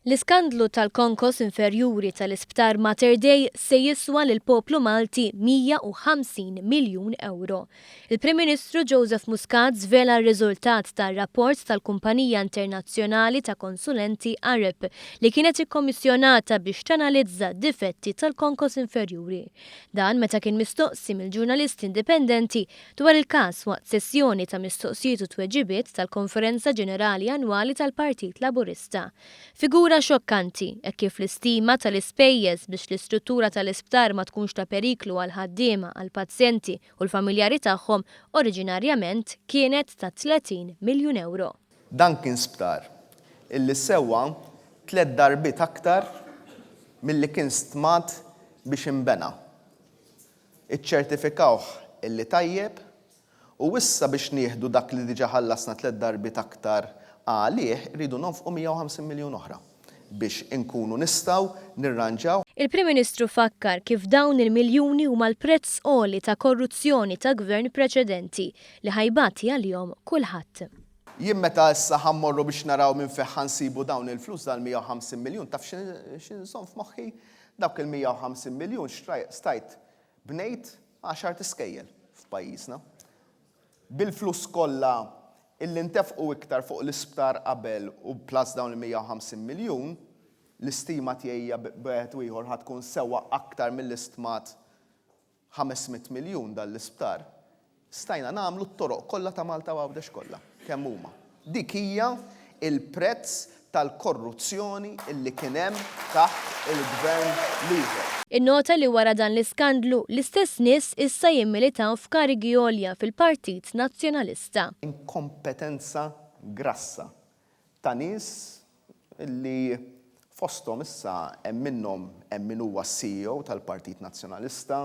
L-iskandlu tal-konkos inferjuri tal-Isptar Mater Dei se jiswa lill-poplu Malti 150 miljun euro. Il-Prim Ministru Joseph Muscat żvela r-riżultat tar-rapport tal-Kumpanija Internazzjonali ta' Konsulenti AREP li kienet ikkommissjonata biex tanalizza d-difetti tal-konkos inferjuri. Dan meta kien mistoqsi mill-ġurnalisti indipendenti dwar il-każ waqt sessjoni ta' mistoqsijiet u tweġibiet tal-Konferenza Ġenerali Annwali tal-Partit Laburista. Figura xokkanti hekk kif l-istima tal-ispejjeż biex l-istruttura tal-isptar ma tkunx ta' periklu għal ħaddiema, għal pazjenti u l-familjari tagħhom oriġinarjament kienet ta' 30 miljun euro. Dan kien sptar illi sewwa 3 darbiet aktar milli kien stmat biex inbena. Iċċertifikawh illi tajjeb u issa biex nieħdu dak li diġà ħallasna 3 darbiet aktar għalih rridu nonfqu 150 miljun oħra biex inkunu nistgħu nirranġaw. Il-Prim Ministru fakkar kif dawn il-miljuni huma l-prezz għoli ta' korruzzjoni ta' gvern preċedenti li ħajbati għalihom kulħadd. Jien meta issa ħammorru biex naraw minn fejn ħansibu dawn il-flus dal-150 miljun taf x'inżomm f'moħħi dawk il-150 miljun stajt bnejt 10 tiskejjel f'pajjiżna. Bil-flus kollha illi ntefqu iktar fuq l-isptar qabel u plus dawn il-150 miljun, l-istima tiegħi b'wieħed u ieħor ħatkun sewwa aktar mill-istmat 500 miljun dal-isptar. Stajna nagħmlu t-toroq kollha ta' Malta u Għawdex kollha kemm huma. Dik hija il-prezz tal-korruzzjoni illi kien hemm taħt il-gvern Leader. Innota li wara dan l-iskandlu l-istess nies issa jimmilitaw f'karigi għolja fil-Partit Nazzjonalista. Inkompetenza grassa ta' nies illi fosthom issa hemm minnhom hemm min huwa CEO tal-Partit Nazzjonalista,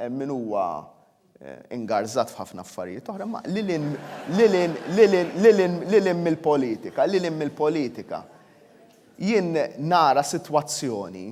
hemm min huwa ingarzat f'ħafna affarijiet oħra, ma lilin mill-politika. Jien nara sitwazzjoni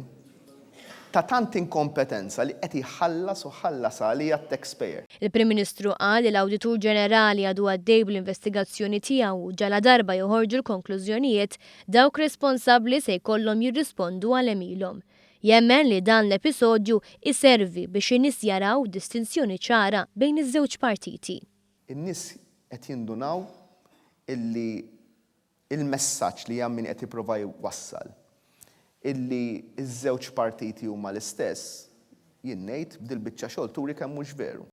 ta' tant inkompetenza li qed iħallas u ħallas għalija t-taxpayer. Il-Prim Ministru qal li l-Awditur Ġenerali għadu għaddej bl-investigazzjoni tiegħu ġala darba joħorġu l-konklużjonijiet dawk responsabbli se jkollhom jirrispondu għal emilhom. Jemmen li dan l-episodju iservi biex in-nies jaraw distinzjoni ċara bejn iż-żewġ partiti. In-nies qed jindunaw illi il-messaġġ li hemm min qed jipprova jwassal illi iż-żewġ partiti huma l-istess, jien ngħid bdil biċċa xogħol turi kemm mhux veru.